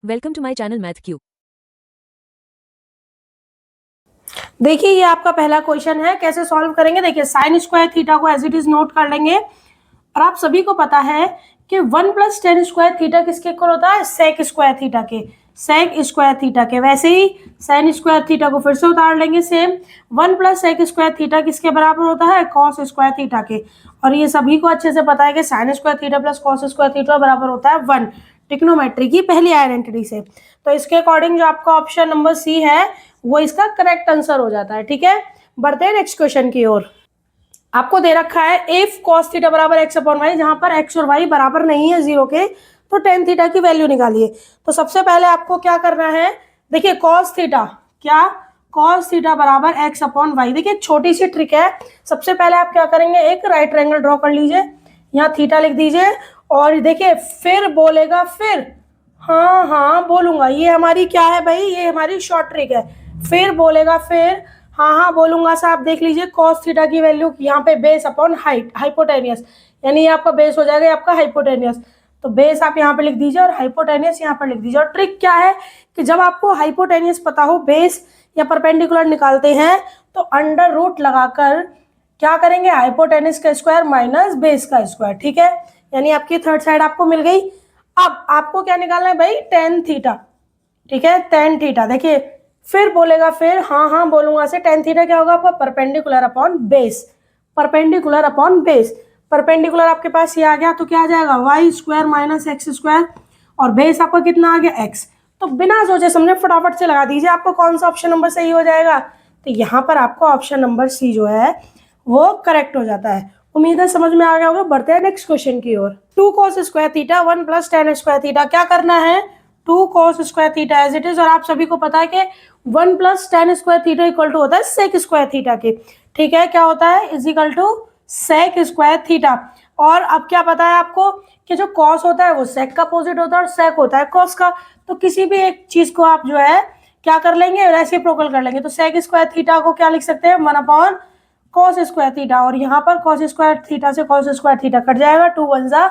Welcome to my channel math cube. देखिए ये आपका पहला क्वेश्चन है, कैसे सॉल्व करेंगे। देखिए साइन स्क्वायर थीटा को एज इट इज नोट कर लेंगे। और आप सभी को पता है कि 1 प्लस टेन स्क्वायर थीटा किसके इक्वल होता है, सेक स्क्वायर थीटा के, सेक स्क्वायर थीटा के। वैसे ही साइन स्क्वायर थीटा को फिर से उतार लेंगे same, 1 plus sec square theta किसके बराबर होता है, कॉस स्क्वायर थीटा के। और ये सभी को अच्छे से पता है कि sine square theta plus cos square theta बराबर होता है 1, ट्रिग्नोमेट्री की पहली आइडेंटिटी से। तो इसके अकॉर्डिंग जो आपका ऑप्शन नंबर सी है वो इसका करेक्ट आंसर हो जाता है। ठीक है, बढ़ते हैं नेक्स्ट क्वेश्चन की ओर। आपको दे रखा है इफ कॉस थीटा बराबर एक्स अपॉन वाई, जहां पर एक्स और वाई बराबर नहीं है जीरो के, तो टेन थीटा की वैल्यू निकालिए। तो सबसे पहले आपको क्या करना है, देखिए कॉस थीटा, क्या कॉस थीटा बराबर एक्स अपॉन वाई। देखिए छोटी सी ट्रिक है, सबसे पहले आप क्या करेंगे, एक राइट ट्रायंगल ड्रॉ कर लीजिए, यहाँ थीटा लिख दीजिए और देखिए फिर बोलेगा, फिर हाँ हाँ बोलूंगा, ये हमारी क्या है भाई, ये हमारी शॉर्ट ट्रिक है। फिर बोलेगा, फिर हाँ हाँ बोलूंगा से आप देख लीजिए कॉस थीटा की वैल्यू यहाँ पे बेस अपॉन हाइट, हाइपोटेनियस, यानी ये आपका बेस हो जाएगा आपका हाइपोटेनियस। तो बेस आप यहाँ पे लिख दीजिए और हाइपोटेनियस यहाँ पर लिख दीजिए। और ट्रिक क्या है कि जब आपको हाइपोटेनियस पता हो, बेस या परपेंडिकुलर निकालते हैं, तो अंडर रूट लगाकर क्या करेंगे, हाइपोटेनियस का स्क्वायर माइनस बेस का स्क्वायर। ठीक है, यानी आपकी थर्ड साइड आपको मिल गई। अब आपको क्या निकालना है भाई, टेन थीटा। ठीक है, टेन थीटा। देखिए फिर बोलेगा, फिर हाँ हाँ बोलूंगा से टेन थीटा क्या होगा आपका, perpendicular upon base, perpendicular upon base. Perpendicular आपके पास ये आ गया तो क्या आ जाएगा, Y square minus X square, और बेस आपका कितना आ गया, एक्स। तो बिना सोचे समझे फटाफट से लगा दीजिए, आपको कौन सा ऑप्शन नंबर सही हो जाएगा। तो यहाँ पर आपको ऑप्शन नंबर सी जो है वो करेक्ट हो जाता है। उम्मीद है समझ में आ गया होगा। बढ़ते हैं नेक्स्ट क्वेश्चन की ओर। 2 cos square theta 1 plus tan square theta, क्या करना है, 2 cos square theta as it is. और आप सभी को पता है कि 1 plus tan square theta equal to होता है सेक स्क्वायर थीटा के। ठीक है, क्या होता है, is equal to sec square theta. और अब क्या पता है आपको कि जो कॉस होता है वो सेक का अपोजिट होता है और सेक होता है कॉस का। तो किसी भी एक चीज को आप जो है क्या कर लेंगे, रेसिप्रोकल कर लेंगे। तो सेक स्क्वायर थीटा को क्या लिख सकते हैं, 1 अपॉन कॉस स्क्वायर थीटा। और यहाँ पर कॉस स्क्वायर थीटा से कॉस स्क्वायर थीटा कट जाएगा, 2 1 जा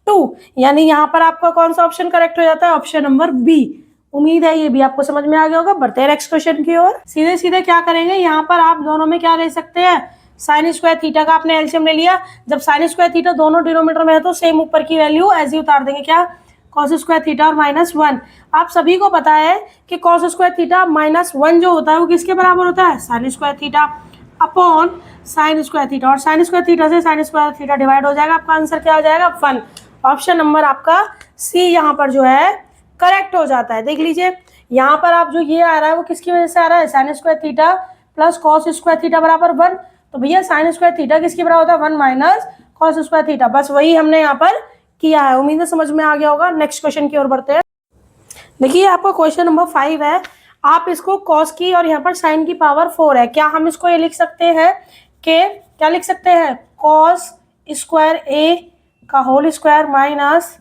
2, यानी यहाँ पर आपका कौन सा ऑप्शन करेक्ट हो जाता है, ऑप्शन नंबर बी। उम्मीद है ये भी आपको समझ में आ गया होगा। बढ़ते हैं नेक्स्ट क्वेश्चन की ओर। सीधे सीधे क्या करेंगे, यहाँ पर आप दोनों में क्या ले सकते हैं, साइन स्क्वायर थीटा का आपने एलसीएम ले लिया। जब साइन स्क्वायर थीटा दोनों डिनोमिनेटर में है तो सेम ऊपर की वैल्यू ऐसे ही उतार देंगे, क्या कॉस स्क्वायर थीटा और माइनस 1। आप सभी को पता है कि कॉस स्क्वायर थीटा माइनस 1 जो होता है वो किसके बराबर होता है, sine square theta upon sine square theta. और साइन स्क्वायर थीटा से साइन स्क्वायर थीटा डिवाइड हो जाएगा, आपका आंसर क्या आ जाएगा, 1। ऑप्शन नंबर आपका सी यहाँ पर जो है करेक्ट हो जाता है। देख लीजिए यहाँ पर आप जो ये आ रहा है वो किसकी वजह से आ रहा है, sine square theta plus cos square theta बराबर 1। तो भैया साइन स्क्वायर थीटा किसके बराबर होता है, 1 माइनस कॉस स्क्वायर थीटा। बस वही हमने यहाँ पर किया है। उम्मीद है समझ में आ गया होगा। नेक्स्ट क्वेश्चन की ओर बढ़ते हैं। देखिए आपका क्वेश्चन नंबर 5 है, आप इसको कॉस की और यहाँ पर साइन की पावर 4 है। क्या हम इसको ये लिख सकते हैं कि क्या लिख सकते हैं, कॉस स्क्वायर ए का whole square minus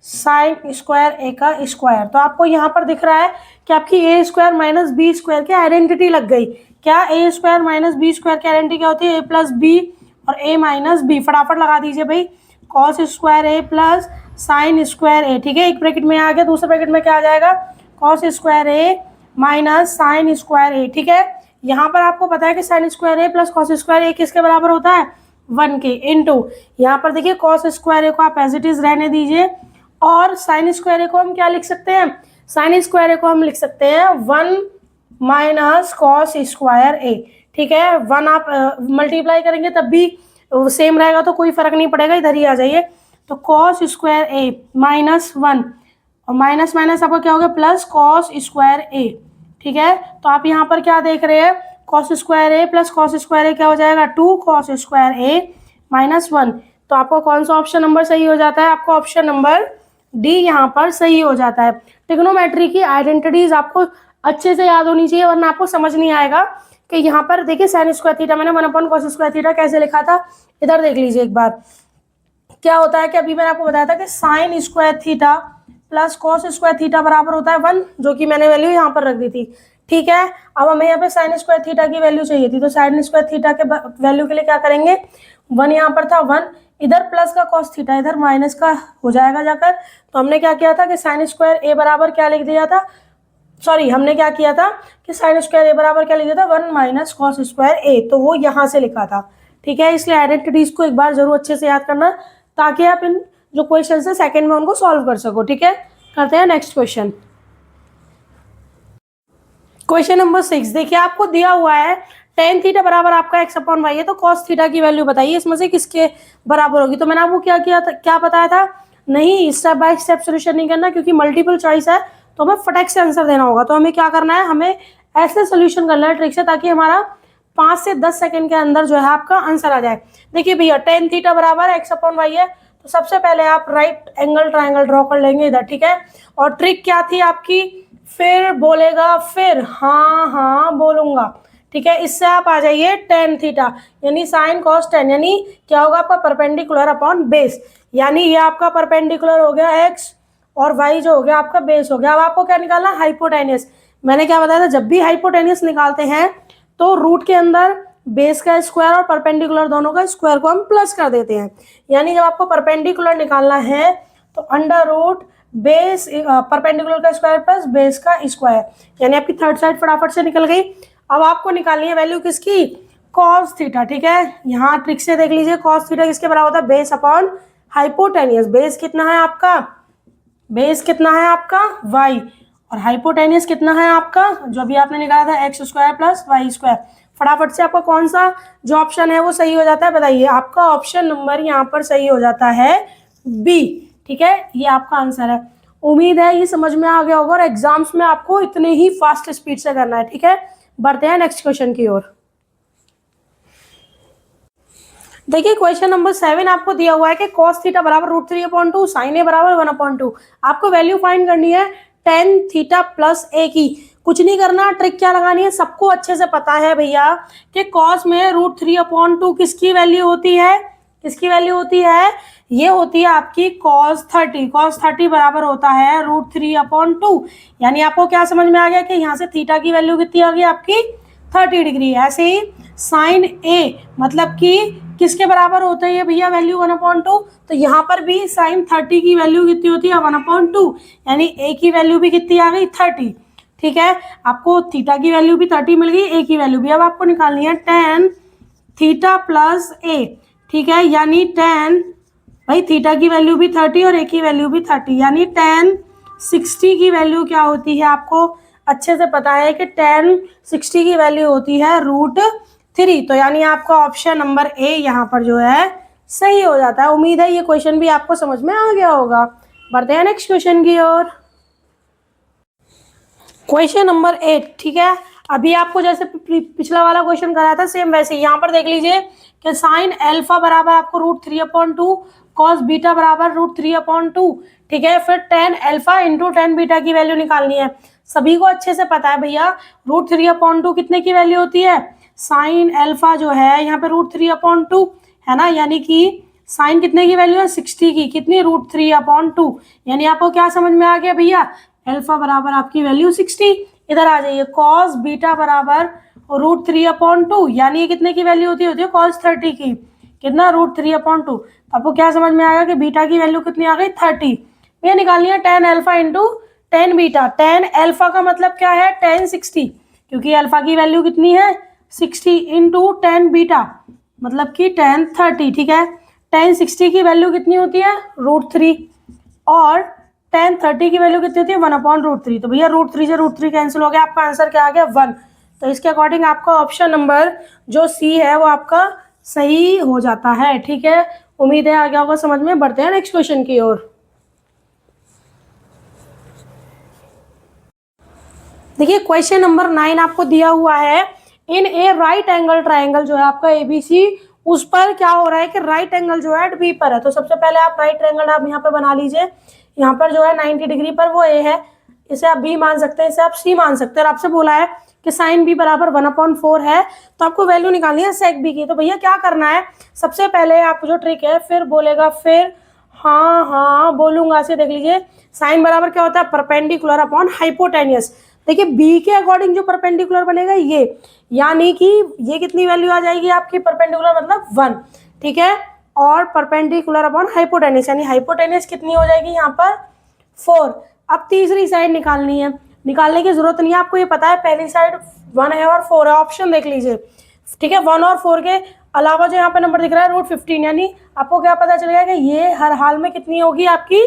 sine square A का स्क्वायर। तो आपको यहाँ पर दिख रहा है कि आपकी ए स्क्वायर माइनस बी स्क्वायर की आइडेंटिटी लग गई। क्या ए स्क्वायर माइनस बी स्क्वायर की आइडेंटिटी क्या होती है, ए प्लस बी और ए माइनस बी। फटाफट लगा दीजिए भाई, कॉस स्क्वायर ए प्लस साइन स्क्वायर ए। ठीक है, एक ब्रैकेट में आ गया, दूसरे ब्रैकेट में क्या आ जाएगा, कॉस स्क्वायर ए माइनस साइन स्क्वायर ए। ठीक है, यहाँ पर आपको पता है कि साइन स्क्वायर ए प्लस कॉस स्क्वायर ए किसके बराबर होता है, 1 के, इनटू यहाँ पर देखिए कॉस स्क्वायर ए को आप एज इट इज रहने दीजिए और साइन स्क्वायर ए को हम क्या लिख सकते हैं, साइन स्क्वायर ए को हम लिख सकते हैं 1 माइनस कॉस स्क्वायर ए। ठीक है, 1 आप मल्टीप्लाई करेंगे तब भी सेम रहेगा तो कोई फर्क नहीं पड़ेगा, इधर ही आ जाइए। तो कॉस स्क्वायर ए माइनस 1 और माइनस माइनस आपका क्या होगा, प्लस कॉस स्क्वायर ए। ठीक है, तो आप यहाँ पर क्या देख रहे हैं, कॉस स्क्वायर ए प्लस कॉस स्क्वायर ए क्या हो जाएगा, 2 कॉस स्क्वायर ए माइनस 1। तो आपको कौन सा ऑप्शन नंबर सही हो जाता है, आपको ऑप्शन नंबर डी यहाँ पर सही हो जाता है। ट्रिग्नोमेट्री की आइडेंटिटीज आपको अच्छे से याद होनी चाहिए, वरना आपको समझ नहीं आएगा कि यहाँ पर देखिए साइन स्क्वायर थीटा मैंने 1 अपॉन कॉस स्क्वायर थीटा कैसे लिखा था। इधर देख लीजिए एक बार, क्या होता है कि अभी मैंने आपको बताया था कि sine square theta plus cos square theta बराबर होता है 1, जो कि मैंने वैल्यू यहाँ पर रख दी थी। ठीक है, अब हमें यहाँ पे साइन स्क्वायर थीटा की वैल्यू चाहिए थी, तो साइन स्क्वायर थीटा के वैल्यू के लिए क्या करेंगे, 1 यहाँ पर था 1, इधर प्लस का कॉस थीटा इधर माइनस का हो जाएगा जाकर। तो हमने क्या किया था कि साइन स्क्वायर ए बराबर क्या लिख दिया था, सॉरी हमने क्या किया था कि साइन स्क्वायर ए बराबर क्या लिख दिया था 1 माइनस कॉस स्क्वायर ए, तो वो यहाँ से लिखा था। ठीक है, इसलिए आइडेंटिटीज को एक बार जरूर अच्छे से याद करना ताकि आप इन जो क्वेश्चन है सेकंड में उनको सॉल्व कर सको। ठीक है, करते हैं नेक्स्ट क्वेश्चन। क्वेश्चन नंबर 6 देखिए, आपको दिया हुआ है टेन थीटा बराबर आपका एक्स अपॉन वाई है, तो कॉस थीटा की वैल्यू बताइए इसमें से किसके बराबर होगी। तो मैंने आपको क्या किया था, क्या बताया था, नहीं स्टेप बाय स्टेप सोल्यूशन नहीं करना क्योंकि मल्टीपल चॉइस है तो हमें फटाक से आंसर देना होगा। तो हमें क्या करना है, हमें ऐसे सोल्यूशन करना है ट्रिक से ताकि हमारा 5 से 10 सेकंड के अंदर जो है आपका आंसर आ जाए। देखिए भैया टेन थीटा बराबर एक्स अपॉन वाई है, तो सबसे पहले आप राइट एंगल ट्राइंगल ड्रॉ कर लेंगे इधर। ठीक है, और ट्रिक क्या थी आपकी, फिर बोलेगा फिर हाँ हाँ बोलूंगा। ठीक है, इससे आप आ जाइए टेन थीटा यानी साइन कॉस टेन, यानी क्या होगा आपका परपेंडिकुलर अपॉन बेस, यानी ये आपका परपेंडिकुलर हो गया एक्स और वाई जो हो गया आपका बेस हो गया। अब आपको क्या निकालना, हाइपोटेनियस। मैंने क्या बताया था, जब भी हाइपोटेनियस निकालते हैं तो रूट के अंदर बेस का स्क्वायर और परपेंडिकुलर दोनों का स्क्वायर को हम प्लस कर देते हैं। यानी जब आपको परपेंडिकुलर निकालना है तो अंडर रूट बेस परपेंडिकुलर का स्क्वायर प्लस बेस का स्क्वायर, यानी आपकी थर्ड साइड फटाफट से निकल गई। अब आपको निकालनी है वैल्यू किसकी, कॉस थीटा। ठीक है, यहाँ ट्रिक से देख लीजिए कॉस थीटा किसके बराबर होता है, बेस अपॉन हाइपोटेनियस। बेस कितना है आपका, बेस कितना है आपका y, और हाइपोटेनियस कितना है आपका, जो अभी आपने निकाला था X square plus Y square. फटाफट से आपका कौन सा जो ऑप्शन है वो सही हो जाता है, बताइए। आपका ऑप्शन नंबर यहाँ पर सही हो जाता है बी। ठीक है, ये आपका आंसर है। उम्मीद है ये समझ में आ गया होगा और एग्जाम्स में आपको इतने ही फास्ट स्पीड से करना है। ठीक है, बढ़ते हैं नेक्स्ट क्वेश्चन की ओर। देखिए क्वेश्चन नंबर 7 आपको दिया हुआ है कि cos थीटा बराबर रूट 3 अपॉन 2, साइन ए बराबर 1 अपॉन 2। आपको वैल्यू फाइंड करनी है टेन थीटा प्लस ए की। कुछ नहीं करना, ट्रिक क्या लगानी है, सबको अच्छे से पता है भैया कि cos में रूट 3 अपॉन 2 किसकी वैल्यू होती है, किसकी वैल्यू होती है, ये होती है आपकी cos 30। cos 30 बराबर होता है रूट 3 अपॉन 2। यानी आपको क्या समझ में आ गया कि यहाँ से थीटा की वैल्यू कितनी आ गई आपकी 30 डिग्री। ऐसे ही साइन ए मतलब कि किसके बराबर होता है ये भैया वैल्यू 1/2, तो यहाँ पर भी साइन 30 की वैल्यू कितनी होती है 1/2, यानी ए की वैल्यू भी कितनी आ गई 30। ठीक है, आपको थीटा की वैल्यू भी 30 मिल गई, ए की वैल्यू भी। अब आपको निकालनी है टेन थीटा प्लस ए। ठीक है, यानी टेन, भाई थीटा की वैल्यू भी 30 और ए की वैल्यू भी 30, यानी टेन 60 की वैल्यू क्या होती है, आपको अच्छे से पता है कि टेन 60 की वैल्यू होती है रूट 3। तो यानी आपका ऑप्शन नंबर ए यहाँ पर जो है सही हो जाता है। उम्मीद है ये क्वेश्चन भी आपको समझ में आ गया होगा। बढ़ते हैं नेक्स्ट क्वेश्चन की ओर। Question number 8। ठीक है, अभी आपको जैसे पिछला वाला क्वेश्चन कराया था सेम वैसे यहाँ पर देख लीजिए कि साइन एल्फा बराबर आपको रूट 3/2, कॉस बीटा बराबर रूट 3/2। ठीक है, फिर tan alpha into tan beta की वैल्यू निकालनी है। सभी को अच्छे से पता है भैया रूट 3/2 कितने की वैल्यू होती है, साइन एल्फा जो है यहाँ पे रूट 3/2 है ना, यानी कि साइन कितने की वैल्यू है 60 की, कितनी रूट 3/2। यानी आपको क्या समझ में आ गया भैया, एल्फा बराबर आपकी वैल्यू 60। इधर आ जाइए कॉस बीटा बराबर रूट 3/2, यानी ये कितने की वैल्यू होती है कॉस 30 की, कितना रूट 3/2। आपको क्या समझ में आएगा कि बीटा की वैल्यू कितनी आ गई 30। ये निकालनी है tan alpha into tan beta. Tan alpha का मतलब क्या है टेन 60, क्योंकि अल्फा की वैल्यू कितनी है 60 इंटू टेन बीटा मतलब कि टेन 30। ठीक है, टेन 60 की वैल्यू कितनी होती है रूट 3 और टेन 30 की वैल्यू कितनी होती है 1/√3। तो भैया रूट 3 से रूट 3 कैंसिल हो गया, आपका आंसर क्या आ गया 1। तो इसके अकॉर्डिंग आपका ऑप्शन नंबर जो सी है वो आपका सही हो जाता है। ठीक है, उम्मीद है आ गया होगा समझ में। बढ़ते हैं नेक्स्ट क्वेश्चन की ओर। देखिए क्वेश्चन नंबर 9 आपको दिया हुआ है, इन ए राइट एंगल ट्राइंगल जो है आपका एबीसी, उस पर क्या हो रहा है कि राइट एंगल जो है बी पर है। तो सबसे पहले आप राइट एंगल आप यहाँ पर बना लीजिए। यहाँ पर जो है 90 डिग्री पर वो ए है, इसे आप बी मान सकते हैं, इसे आप सी मान सकते हैं। और आपसे बोला है कि साइन बी बराबर 1/4 है, तो आपको वैल्यू निकालनी है सेक बी की। तो भैया क्या करना है, सबसे पहले आपको जो ट्रिक है फिर बोलेगा फिर हाँ हाँ बोलूंगा से देख लीजिए। साइन बराबर क्या होता है परपेंडिकुलर अपॉन हाइपोटेनियस। देखिए बी के अकॉर्डिंग जो परपेंडिकुलर बनेगा ये, यानी कि ये कितनी वैल्यू आ जाएगी आपकी परपेंडिकुलर मतलब 1। ठीक है, और परपेंडिकुलर अपॉन हाइपोटेनियस, यानी हाइपोटेनियस कितनी हो जाएगी यहाँ पर 4। अब तीसरी साइड निकालनी है, निकालने की जरूरत नहीं है, आपको ये पता है पहली साइड 1 है और 4 है, ऑप्शन देख लीजिए, ठीक है। 1 और 4 के अलावा जो यहाँ पे नंबर दिख रहा है √15, यानी आपको क्या पता चलेगा कि ये हर हाल में कितनी होगी आपकी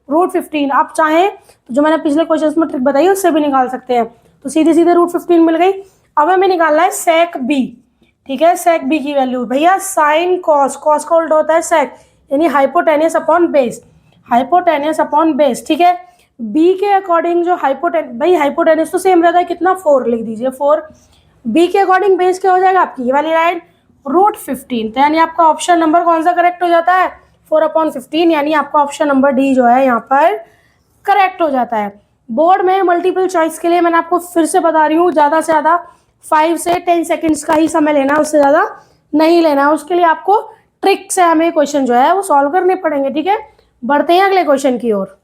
√15। आप चाहें तो जो मैंने पिछले क्वेश्चन में ट्रिक बताई उससे भी निकाल सकते हैं। तो सीधे सीधे √15 मिल गई। अब हमें निकालना है सेक बी, ठीक है। सेक बी की वैल्यू भैया साइन कॉस, कॉस का उल्टा होता है सेक, यानी hypotenuse upon base, hypotenuse upon base, ठीक है। बी के अकॉर्डिंग जो हाइपोटेनियस तो सेम रहता है, कितना 4 लिख दीजिए 4। बी के अकॉर्डिंग बेस क्या हो जाएगा आपकी ये वाली लाइन √15। तो यानी आपका ऑप्शन नंबर कौन सा करेक्ट हो जाता है 4/15, यानी आपका ऑप्शन नंबर डी जो है यहाँ पर करेक्ट हो जाता है। बोर्ड में मल्टीपल चॉइस के लिए मैंने आपको फिर से बता रही हूँ, ज़्यादा से ज़्यादा 5 से 10 सेकेंड्स का ही समय लेना है, उससे ज़्यादा नहीं लेना है। उसके लिए आपको ट्रिक से हमें क्वेश्चन जो है वो सॉल्व करने पड़ेंगे, ठीक है। बढ़ते हैं अगले क्वेश्चन की ओर।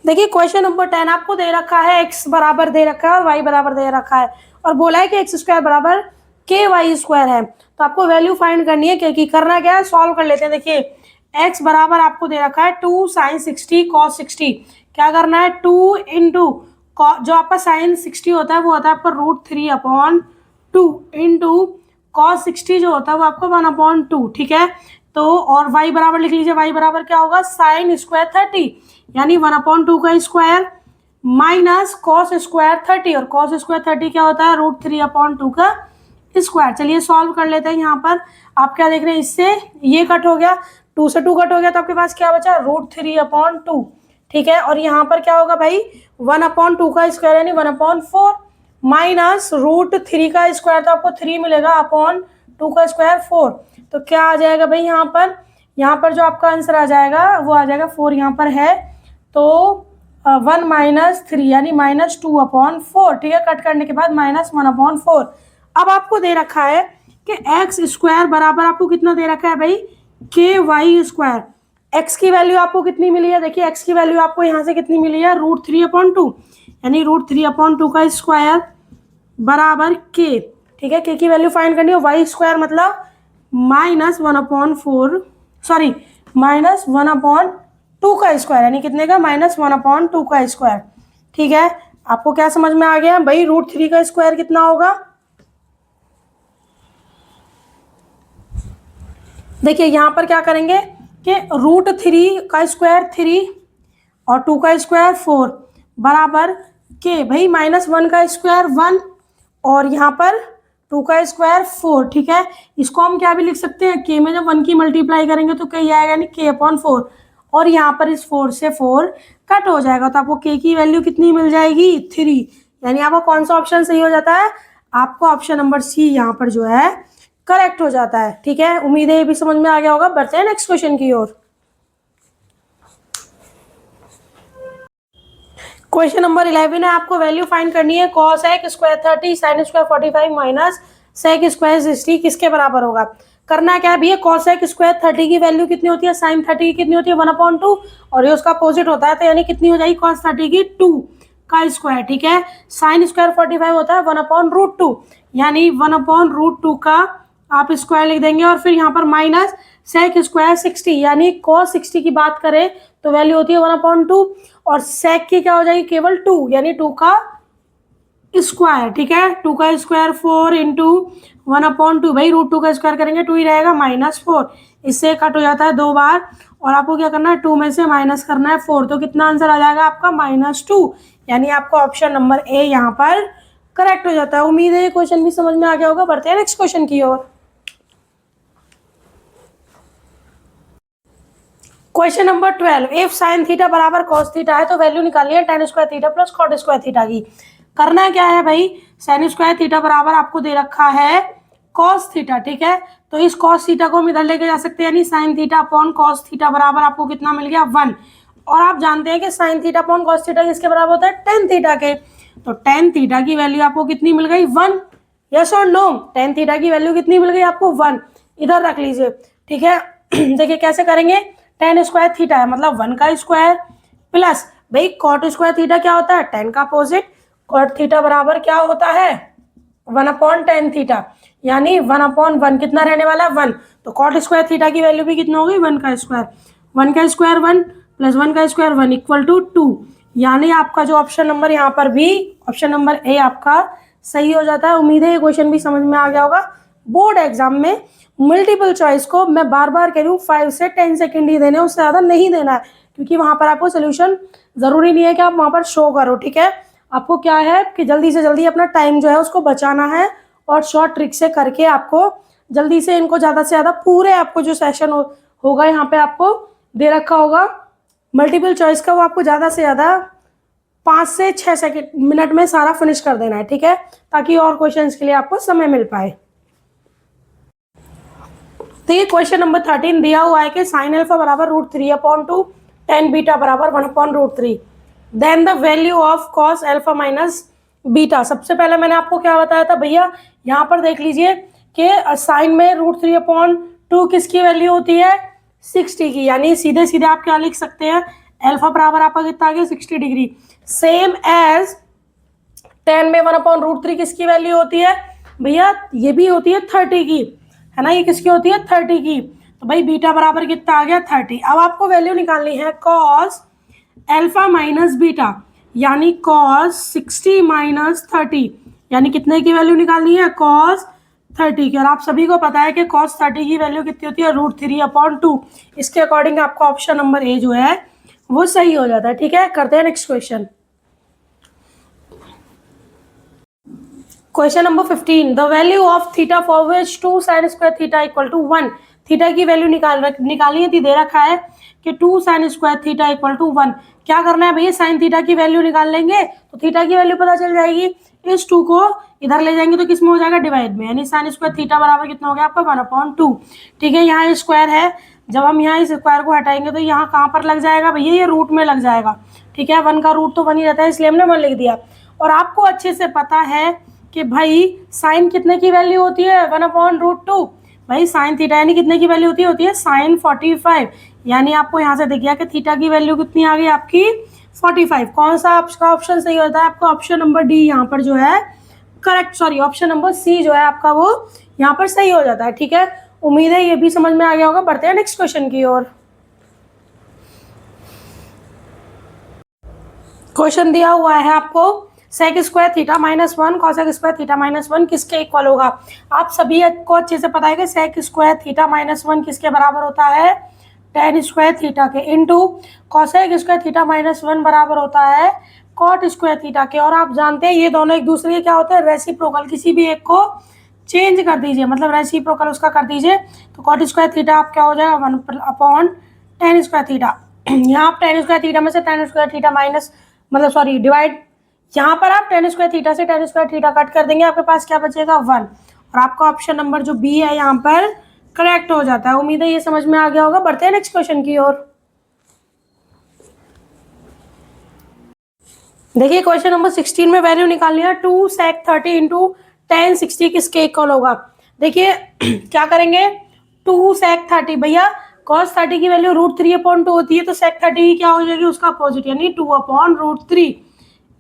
देखिए क्वेश्चन नंबर 10 आपको दे रखा है, x बराबर दे रखा है और y बराबर दे रखा है, और बोला है कि x² बराबर ky² है। तो आपको वैल्यू फाइंड करनी है, क्योंकि करना क्या है, सॉल्व कर लेते हैं। देखिए x बराबर आपको दे रखा है 2 sin 60 cos 60। क्या करना है 2 इंटू जो आपका sin 60 होता है वो होता है आपका √3/2 इंटू cos 60 जो होता है वो आपको 1/2, ठीक है। तो और y बराबर लिख लीजिए, y बराबर क्या होगा sin² 30, यानी 1/2 का स्क्वायर माइनस कॉस स्क्वायर 30, और कॉस स्क्वायर 30 क्या होता है √3/2 का स्क्वायर। चलिए सॉल्व कर लेते हैं। यहाँ पर आप क्या देख रहे हैं, इससे ये कट हो गया, 2 से 2 कट हो गया, तो आपके पास क्या बचा √3/2, ठीक है। और यहाँ पर क्या होगा भाई 1/2 का स्क्वायर यानी 1/4 माइनस √3 का स्क्वायर, तो आपको 3 मिलेगा अपॉन 2 का स्क्वायर 4। तो क्या आ जाएगा भाई यहाँ पर जो आपका आंसर आ जाएगा वो आ जाएगा 4 यहाँ पर है, तो 1 - 3 यानी -2/4, ठीक है। कट करने के बाद -1/4। अब आपको दे रखा है कि x² बराबर आपको कितना दे रखा है भाई ky²। x की वैल्यू आपको कितनी मिली है, देखिए x की वैल्यू आपको यहाँ से कितनी मिली है √3/2, यानी √3/2 का स्क्वायर बराबर k, ठीक है। k की वैल्यू फाइंड करनी है, y² मतलब -1/4, सॉरी -1/2 का स्क्वायर, यानी कितने का -1/2 का स्क्वायर, ठीक है। आपको क्या समझ में आ गया भाई √3 का स्क्वायर कितना होगा। देखिए यहाँ पर क्या करेंगे कि √3 का स्क्वायर 3 और 2 का स्क्वायर 4 बराबर के भाई -1 का स्क्वायर 1 और यहाँ पर 2 का स्क्वायर 4, ठीक है। इसको हम क्या भी लिख सकते हैं, के में जब 1 की मल्टीप्लाई करेंगे तो k आएगा, यानी k/4, और यहाँ पर इस 4 से 4 कट हो जाएगा, तो आपको k की वैल्यू कितनी मिल जाएगी 3, यानी आपको कौन सा ऑप्शन सही हो जाता है, आपको ऑप्शन नंबर सी यहाँ पर जो है करेक्ट हो जाता है, ठीक है। उम्मीद है ये भी समझ में आ गया होगा। बढ़ते हैं नेक्स्ट क्वेश्चन की ओर। क्वेश्चन नंबर 11 है, आपको वैल्यू फाइंड करनी है cos x² 30 sin square 45 minus sec square 60 किसके बराबर होगा। करना क्या है भैया, cos x² 30 की वैल्यू कितनी होती है, sin 30 की कितनी होती है 1/2, और ये उसका अपोजिट होता है, तो यानी कितनी हो जाएगी cos 30 की 2 का स्क्वायर, ठीक है। sin स्क्वायर 45 होता है 1/√2, यानी 1/√2 का आप स्क्वायर लिख देंगे, और फिर यहाँ पर माइनस sec स्क्वायर 60, यानी cos 60 की बात करें तो वैल्यू होती है 1/2, और sec की क्या हो जाएगी केवल 2, यानी 2 का स्क्वायर, ठीक है। 2 का स्क्वायर 4 इंटू 1/2, भाई √2 का स्क्वायर करेंगे 2 ही रहेगा -4, इससे कट हो जाता है 2 बार, और आपको क्या करना है 2 में से माइनस करना है 4, तो कितना आंसर आ जाएगा आपका -2, यानी आपका ऑप्शन नंबर ए यहाँ पर करेक्ट हो जाता है। उम्मीद है ये क्वेश्चन भी समझ में आ गया होगा। बढ़ते हैं नेक्स्ट क्वेश्चन की ओर। Question number 12, if sin theta बराबर cos थीटा है तो वैल्यू निकालिए tan² theta plus cot² theta की। करना क्या है भाई, sin² थीटा बराबर आपको दे रखा है cos थीटा, ठीक है। तो इस cos थीटा को हम इधर लेके जा सकते हैं, यानी sin theta upon cos theta बराबर आपको कितना मिल गया 1, और आप जानते हैं कि sin theta upon cos theta किसके बराबर होता है tan थीटा के, तो tan थीटा की वैल्यू आपको कितनी मिल गई 1, यस और नो, tan थीटा की वैल्यू कितनी मिल गई आपको 1, इधर रख लीजिए, ठीक है। देखिए कैसे करेंगे, tan² थीटा है मतलब 1 का स्क्वायर प्लस भाई cot² थीटा क्या होता है tan का अपोजिट, cot थीटा बराबर क्या होता है 1/tan थीटा, यानी 1/1 कितना रहने वाला है 1। तो कॉट स्क्वायर थीटा की वैल्यू भी कितना होगी 1 का स्क्वायर, 1 का स्क्वायर 1 प्लस 1 का स्क्वायर 1 इक्वल टू 2। यानी आपका जो ऑप्शन नंबर यहाँ पर भी ऑप्शन नंबर ए आपका सही हो जाता है। उम्मीद है ये क्वेश्चन भी समझ में आ गया होगा। बोर्ड एग्जाम में मल्टीपल चॉइस को मैं बार बार कह रही हूँ 5 से 10 सेकेंड ही देने, उससे ज़्यादा नहीं देना है, क्योंकि वहाँ पर आपको सोल्यूशन ज़रूरी नहीं है कि आप वहाँ पर शो करो, ठीक है। आपको क्या है कि जल्दी से जल्दी अपना टाइम जो है उसको बचाना है और शॉर्ट ट्रिक से करके आपको जल्दी से इनको ज़्यादा से ज़्यादा पूरे आपको जो सेशन होगा यहाँ पे आपको दे रखा होगा मल्टीपल चॉइस का, वो आपको ज़्यादा से ज़्यादा 5 से 6 मिनट में सारा फिनिश कर देना है, ठीक है, ताकि और क्वेश्चंस के लिए आपको समय मिल पाए। तो ये क्वेश्चन नंबर 13 दिया हुआ है कि साइन अल्फा बराबर √3/2 tan बीटा बराबर 1/√3 then the value of cos alpha minus beta. सबसे पहले मैंने आपको क्या बताया था भैया, यहाँ पर देख लीजिए कि साइन में √3/2 किसकी वैल्यू होती है 60 की, यानी सीधे सीधे आप क्या लिख सकते हैं अल्फा बराबर आपका कितना आ गया 60 डिग्री। सेम एज tan में 1/√3 किसकी वैल्यू होती है भैया, ये भी होती है 30 की, है ना, ये किसकी होती है 30 की। तो भाई बीटा बराबर कितना आ गया 30। अब आपको वैल्यू निकालनी है कॉस अल्फा माइनस बीटा, यानी कॉस 60 माइनस 30, यानी कितने की वैल्यू निकालनी है कॉस 30 की। और आप सभी को पता है कि cos 30 की वैल्यू कितनी होती है √3/2। इसके अकॉर्डिंग आपका ऑप्शन नंबर ए जो है वो सही हो जाता है, ठीक है। करते हैं next question. Question number 15 the value of theta for which 2 sin square theta equal to 1। Theta की वैल्यू निकालनी है, दे रखा है कि 2 sin square theta equal to 1। क्या करना है भैया, साइन थीटा की वैल्यू निकाल लेंगे तो थीटा की वैल्यू पता चल जाएगी। इस 2 को इधर ले जाएंगे तो किसमें हो जाएगा डिवाइड में, यानी साइन स्क्वायर थीटा बराबर कितना हो गया आपका 1/2, ठीक है। यहाँ स्क्वायर है, जब हम यहाँ इस स्क्वायर को हटाएंगे तो यहाँ कहाँ पर लग जाएगा भैया, ये रूट में लग जाएगा, ठीक है। 1 का रूट तो 1 ही रहता है, इसलिए हमने 1 लिख दिया। और आपको अच्छे से पता है कि भाई साइन कितने की वैल्यू होती है 1/√2। भाई साइन थीटा यानी कितने की वैल्यू होती है साइन 45, यानी आपको यहाँ से दिख गया कि थीटा की वैल्यू कितनी आ गई आपकी 45। कौन सा आपका ऑप्शन सही होता है, आपका ऑप्शन नंबर डी यहाँ पर जो है correct, sorry option number C जो है आपका वो यहाँ पर सही हो जाता है, ठीक है। उम्मीद है ये भी समझ में आ गया होगा। बढ़ते हैं नेक्स्ट क्वेश्चन की ओर। क्वेश्चन दिया हुआ है आपको sec square theta minus 1 cosec square theta minus 1 किसके इक्वल होगा। आप सभी को अच्छे से पता है कि सेक स्क्वायर थीटा माइनस 1 किसके बराबर होता है tan स्क्वायर थीटा के, into cosec square theta minus 1 बराबर होता है कॉट स्क्वायर थीटा के। और आप जानते हैं ये दोनों एक दूसरे के क्या होते हैं रेसिप्रोकल, किसी भी एक को चेंज कर दीजिए, मतलब रेसिप्रोकल उसका कर दीजिए, तो कॉट स्क्वायर थीटा आप क्या हो जाएगा 1/tan स्क्वायर थीटा। यहाँ आप tan स्क्वायर थीटा में से tan स्क्वायर थीटा माइनस मतलब सॉरी डिवाइड, यहाँ पर आप tan स्क्वायर थीटा से tan स्क्वायर थीटा कट कर देंगे, आपके पास क्या बचेगा 1। और आपका ऑप्शन नंबर जो बी है यहाँ पर करेक्ट हो जाता है। उम्मीद है ये समझ में आ गया होगा। बढ़ते हैं नेक्स्ट क्वेश्चन की ओर। देखिए क्वेश्चन नंबर 16 में वैल्यू निकालनी है 2 sec 30 इंटू tan 60 किसके इक्वल होगा। देखिए क्या करेंगे 2 sec 30, भैया cos 30 की वैल्यू √3/2 होती है, तो sec 30 क्या हो जाएगी उसका अपोजिट, यानी 2/√3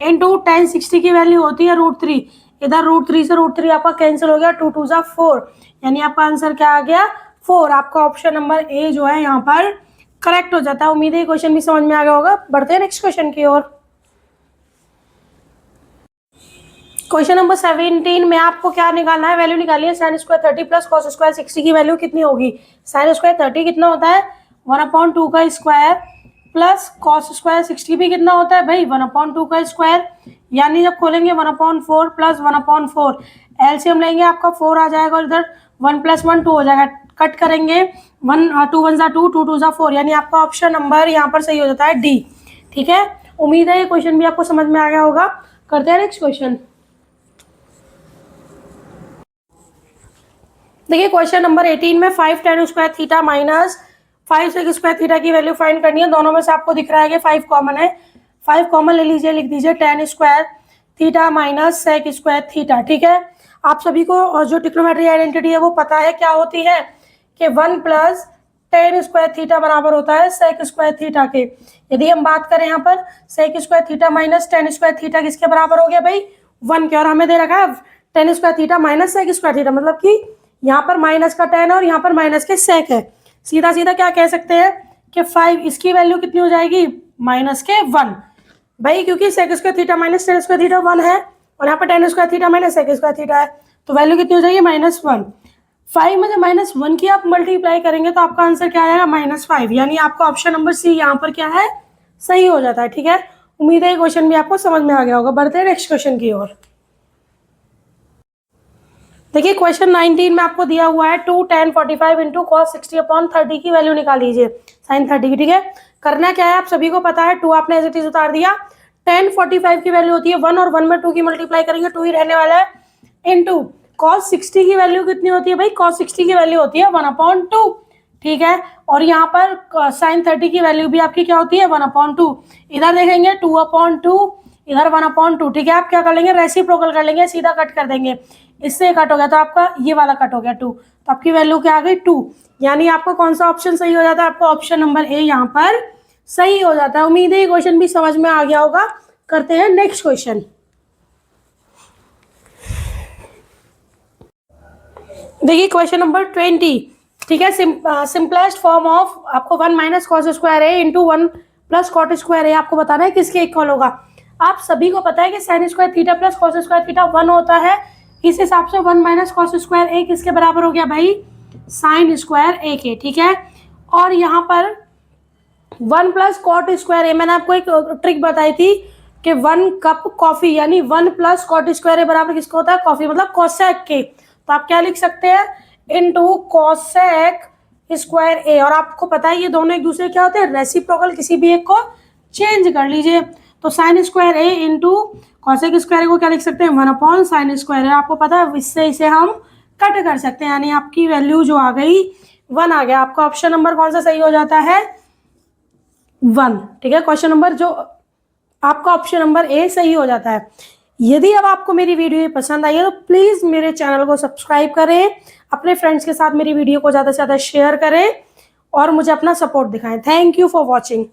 इंटू tan 60 की वैल्यू होती है √3। इधर √3 से √3 आपका कैंसिल हो गया, 2 2 जा 4, यानी आपका आंसर क्या आ गया 4। आपका ऑप्शन नंबर ए जो है यहाँ पर करेक्ट हो जाता है। उम्मीद है क्वेश्चन भी समझ में आ गया होगा। बढ़ते हैं नेक्स्ट क्वेश्चन की ओर। क्वेश्चन नंबर 17 में आपको क्या निकालना है, वैल्यू निकालिए sine square 30 plus cos square 60 की वैल्यू कितनी होगी। साइन स्क्वायर 30 कितना होता है 1/2 का स्क्वायर प्लस कॉस स्क्वायर 60 भी कितना होता है भाई 1/2 का स्क्वायर, यानी जब खोलेंगे 1/4 प्लस 1/4 एलसीएम लेंगे आपका 4 आ जाएगा, और इधर 1 + 1 2 हो जाएगा, कट करेंगे 1 2 1 जा 2 2 2 जा 4, यानी आपका ऑप्शन नंबर यहाँ पर सही हो जाता है डी, ठीक है। उम्मीद है ये क्वेश्चन भी आपको समझ में आ गया होगा। करते हैं नेक्स्ट क्वेश्चन। देखिए क्वेश्चन नंबर 18 में 5 tan square theta minus 5 sec square theta की वैल्यू फाइंड करनी है। दोनों में से आपको दिख रहा है कि 5 कॉमन है, 5 कॉमन ले लीजिए, लिख दीजिए tan square theta minus sec square theta, ठीक है। आप सभी को जो ट्रिग्नोमेट्री आइडेंटिटी है वो पता है क्या होती है कि 1 + tan स्क्वायर थीटा बराबर होता है sec स्क्वायर थीटा के। यदि हम बात करें यहाँ पर sec square theta minus tan square theta किसके बराबर हो गया भाई 1 के, और हमें दे रखा है tan square theta minus sec square theta, मतलब कि यहाँ पर माइनस का टेन और यहाँ पर माइनस के सेक है। सीधा सीधा क्या कह सकते हैं कि 5, इसकी वैल्यू कितनी हो जाएगी, माइनस के 1 भाई, क्योंकि sec square theta minus tan square theta 1 है और यहाँ पर tan square theta minus sec square theta है, तो वैल्यू कितनी हो जाएगी, -1। 5 में जब -1 की आप मल्टीप्लाई करेंगे तो आपका आंसर क्या आएगा, -5, यानी आपका ऑप्शन नंबर सी यहाँ पर क्या है, सही हो जाता है। ठीक है, उम्मीद है ये क्वेश्चन भी आपको समझ में आ गया होगा। बढ़ते हैं नेक्स्ट क्वेश्चन की ओर। देखिए क्वेश्चन 19 में आपको दिया हुआ है 2 tan 45 इंटू कॉस 60/30 की वैल्यू निकाल लीजिए sin 30 की। ठीक है, करना क्या है आप सभी को पता है, 2 आपने एज इट इज उतार दिया, tan 45 की वैल्यू होती है 1 और 1 में 2 की मल्टीप्लाई करेंगे 2 ही रहने वाला है, इनटू cos 60 की वैल्यू कितनी होती है भाई, cos 60 की वैल्यू होती है 1/2। ठीक है, और यहाँ पर sin 30 की वैल्यू भी आपकी क्या होती है, 1/2। इधर देखेंगे 2/2, इधर 1/2। ठीक है, आप क्या कर लेंगे, रेसिप्रोकल कर लेंगे, सीधा कट कर देंगे, इससे कट हो गया तो आपका ये वाला कट हो गया 2, तो आपकी वैल्यू क्या आ गई 2, यानी आपको कौन सा ऑप्शन सही हो जाता है, आपको ऑप्शन नंबर ए यहाँ पर सही हो जाता है। उम्मीद है ये क्वेश्चन भी समझ में आ गया होगा। करते हैं नेक्स्ट क्वेश्चन। देखिए क्वेश्चन नंबर 20। ठीक है, सिंपलेस्ट फॉर्म ऑफ आपको 1 माइनस कॉस स्क्वायर ए इंटू 1 प्लस कॉट स्क्वायर ए आपको बताना है किसके इक्वल होगा। आप सभी को पता है कि sine square theta plus cos square theta 1 होता है, इस हिसाब से 1 माइनस कॉस स्क्वायर ए किसके बराबर हो गया भाई, साइन स्क्वायर ए के। ठीक है, और यहाँ पर 1 प्लस कॉट स्क्वायर ए, मैंने आपको एक ट्रिक बताई थी कि 1 कप कॉफी यानी 1 प्लस कॉट स्क्वायर ए बराबर किसका होता है, कॉफी, मतलब कोसेक के। तो आप क्या लिख सकते हैं, इनटू कोसेक स्क्वायर ए, और आपको पता है ये दोनों एक दूसरे क्या होते हैं, रेसिप्रोकल, किसी भी एक को चेंज कर लीजिए। तो साइन स्क्वायर ए इंटू कॉसेक स्क्वायर ए को क्या लिख सकते हैं, 1/sin स्क्वायर ए। आपको पता है इससे इसे हम कट कर सकते हैं, यानी आपकी वैल्यू जो आ गई 1 आ गया। आपका ऑप्शन नंबर कौन सा सही हो जाता है, 1। ठीक है, क्वेश्चन नंबर जो आपका ऑप्शन नंबर ए सही हो जाता है। यदि अब आपको मेरी वीडियो पसंद आई है तो प्लीज मेरे चैनल को सब्सक्राइब करें, अपने फ्रेंड्स के साथ मेरी वीडियो को ज़्यादा से ज़्यादा शेयर करें और मुझे अपना सपोर्ट दिखाएं। Thank you for watching.